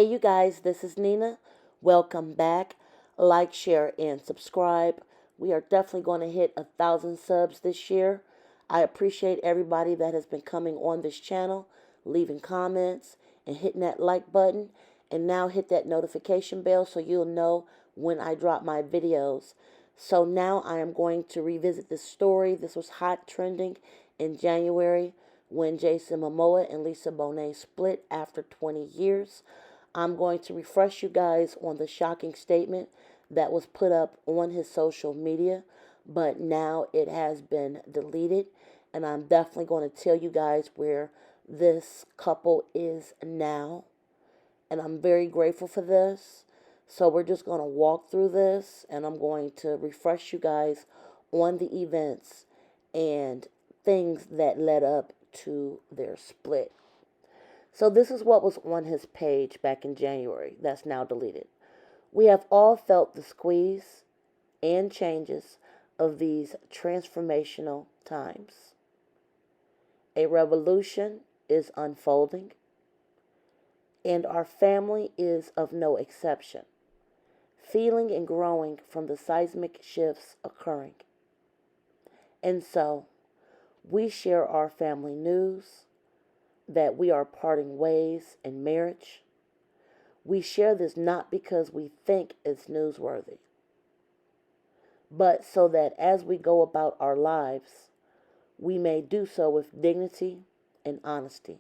Hey, you guys, this is Nina. Welcome back. Like, share, and subscribe. We are definitely going to hit 1,000 subs this year. I appreciate everybody that has been coming on this channel, leaving comments, and hitting that like button. And now hit that notification bell so you'll know when I drop my videos. So now I am going to revisit this story. This was hot trending in January when Jason Momoa and Lisa Bonet split after 20 years. I'm going to refresh you guys on the shocking statement that was put up on his social media, but now it has been deleted. And I'm definitely going to tell you guys where this couple is now. And I'm very grateful for this. So we're just going to walk through this, and I'm going to refresh you guys on the events and things that led up to their split. So this is what was on his page back in January. That's now deleted. We have all felt the squeeze and changes of these transformational times. A revolution is unfolding, and our family is of no exception, feeling and growing from the seismic shifts occurring. And so, we share our family news that we are parting ways in marriage. We share this not because we think it's newsworthy, but so that as we go about our lives, we may do so with dignity and honesty.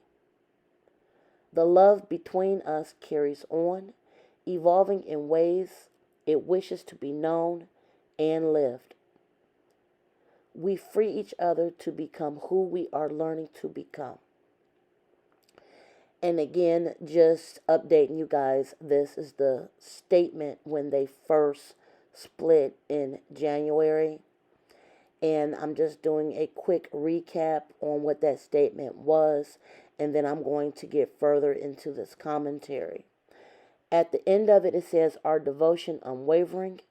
The love between us carries on, evolving in ways it wishes to be known and lived. We free each other to become who we are learning to become. And again, just updating you guys, this is the statement when they first split in January. And I'm just doing a quick recap on what that statement was. And then I'm going to get further into this commentary. At the end of it, it says, our devotion unwavering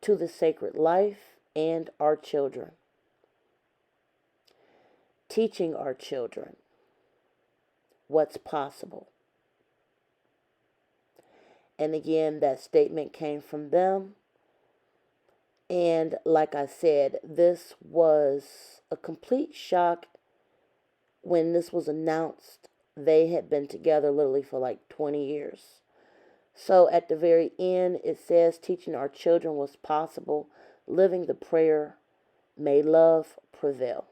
to the sacred life and our children. Teaching our children what's possible. And again, that statement came from them. And like I said, this was a complete shock when this was announced. They had been together literally for like 20 years. So at the very end, it says, teaching our children what's possible, living the prayer, may love prevail.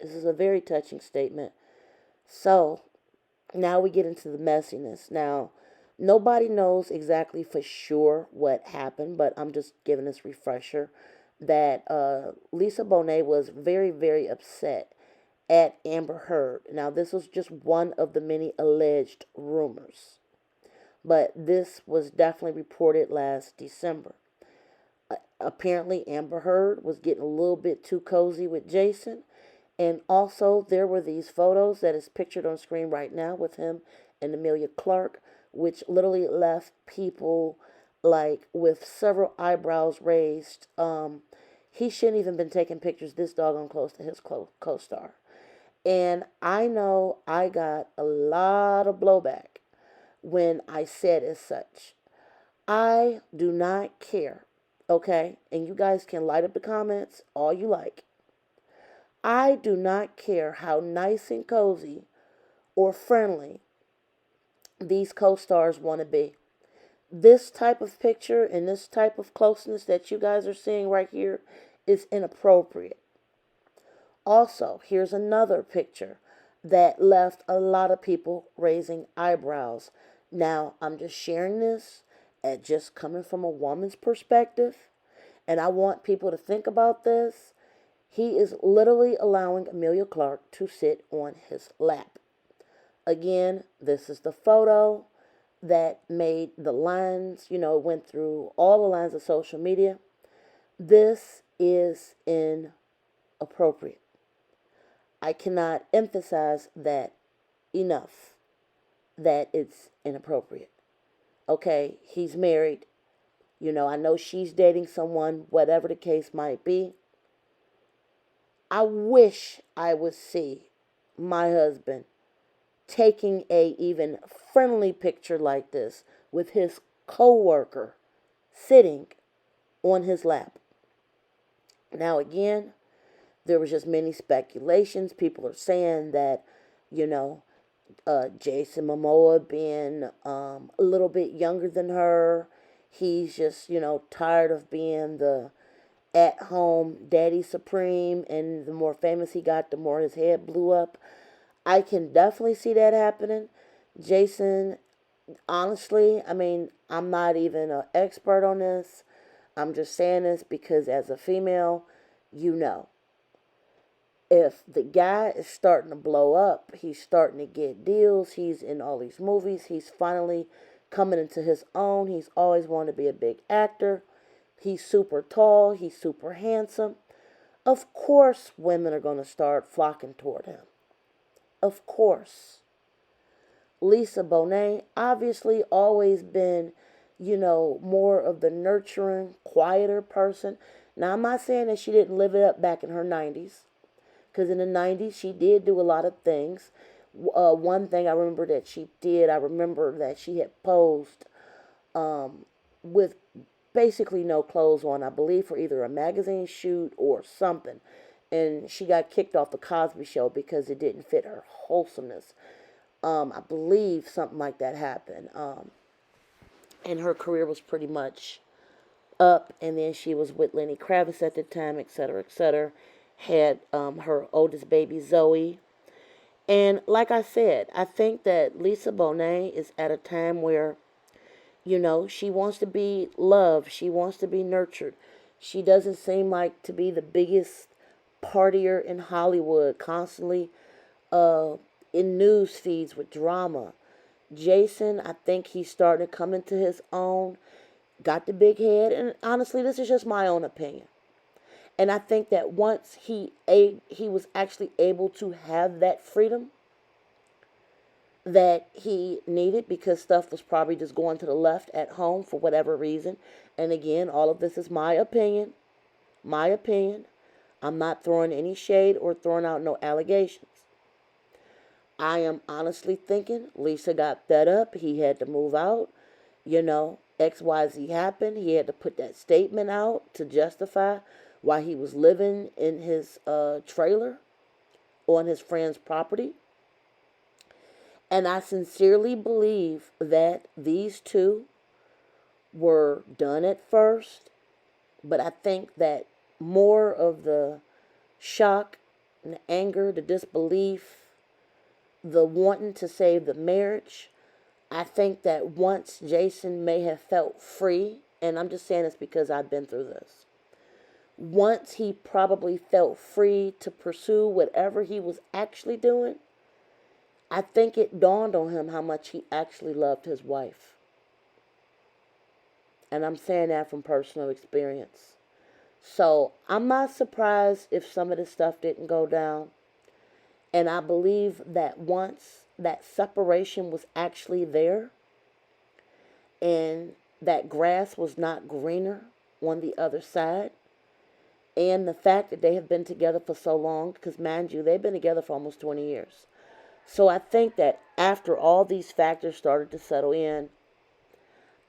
This is a very touching statement. So now we get into the messiness. Now, nobody knows exactly for sure what happened, but I'm just giving this refresher that Lisa Bonet was very, very upset at Amber Heard. Now, this was just one of the many alleged rumors, but this was definitely reported last December. Apparently, Amber Heard was getting a little bit too cozy with Jason. And also, there were these photos that is pictured on screen right now with him and Emilia Clarke, which literally left people like with several eyebrows raised. He shouldn't even been taking pictures this doggone close to his co-star. And I know I got a lot of blowback when I said as such. I do not care, okay? And you guys can light up the comments all you like. I do not care how nice and cozy or friendly these co-stars want to be. This type of picture and this type of closeness that you guys are seeing right here is inappropriate. Also, here's another picture that left a lot of people raising eyebrows. Now, I'm just sharing this at just coming from a woman's perspective, and I want people to think about this. He is literally allowing Emilia Clarke to sit on his lap. Again, this is the photo that made the lines, went through all the lines of social media. This is inappropriate. I cannot emphasize that enough, that it's inappropriate. Okay, he's married. I know she's dating someone, whatever the case might be. I wish I would see my husband taking a even friendly picture like this with his co-worker sitting on his lap. Now again, there was just many speculations. People are saying that, you know, Jason Momoa being a little bit younger than her, he's just, tired of being the at home daddy supreme, and the more famous he got, the more his head blew up. I can definitely see that happening. Jason, honestly, I mean, I'm not even an expert on this. I'm just saying this because as a female, you know, if the guy is starting to blow up, he's starting to get deals, he's in all these movies, he's finally coming into his own, he's always wanted to be a big actor, he's super tall, he's super handsome. Of course, women are going to start flocking toward him. Of course. Lisa Bonet, obviously always been, more of the nurturing, quieter person. Now, I'm not saying that she didn't live it up back in her 90s, because in the 90s she did do a lot of things. One thing I remember that she did, I remember that she had posed with basically no clothes on, I believe for either a magazine shoot or something. And she got kicked off the Cosby Show because it didn't fit her wholesomeness. I believe something like that happened. And her career was pretty much up. And then she was with Lenny Kravitz at the time, etc., etc. Had her oldest baby, Zoe. And like I said, I think that Lisa Bonet is at a time where, she wants to be loved. She wants to be nurtured. She doesn't seem like to be the biggest partier in Hollywood, constantly in news feeds with drama. Jason, I think he's starting to come into his own, got the big head, and honestly, this is just my own opinion. And I think that once he was actually able to have that freedom that he needed, because stuff was probably just going to the left at home for whatever reason. And again, all of this is my opinion. My opinion. I'm not throwing any shade or throwing out no allegations. I am honestly thinking Lisa got fed up. He had to move out. XYZ happened. He had to put that statement out to justify why he was living in his trailer on his friend's property. And I sincerely believe that these two were done at first. But I think that more of the shock and the anger, the disbelief, the wanting to save the marriage, I think that once Jason may have felt free, and I'm just saying this because I've been through this, once he probably felt free to pursue whatever he was actually doing, I think it dawned on him how much he actually loved his wife. And I'm saying that from personal experience. So I'm not surprised if some of this stuff didn't go down. And I believe that once that separation was actually there, and that grass was not greener on the other side, and the fact that they have been together for so long, because mind you, they've been together for almost 20 years. So I think that after all these factors started to settle in,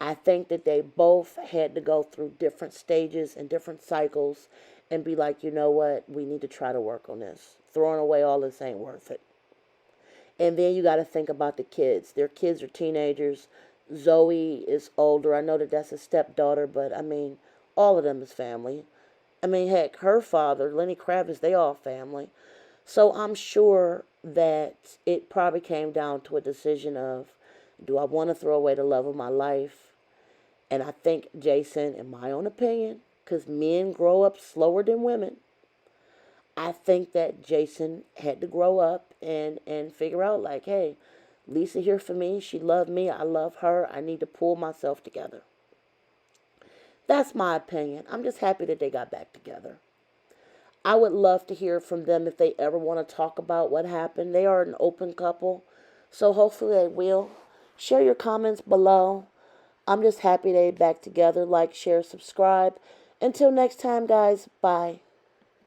I think that they both had to go through different stages and different cycles and be like, you know what, we need to try to work on this. Throwing away all this ain't worth it. And then you got to think about the kids. Their kids are teenagers. Zoe is older. I know that that's a stepdaughter, but I mean, all of them is family. I mean, heck, her father, Lenny Kravitz, they all family. So I'm sure that it probably came down to a decision of, do I want to throw away the love of my life? And I think Jason, in my own opinion, because men grow up slower than women, I think that Jason had to grow up and figure out like, hey, Lisa here for me. She loved me. I love her. I need to pull myself together. That's my opinion. I'm just happy that they got back together. I would love to hear from them if they ever want to talk about what happened. They are an open couple, so hopefully they will. Share your comments below. I'm just happy they're back together. Like, share, subscribe. Until next time, guys. Bye.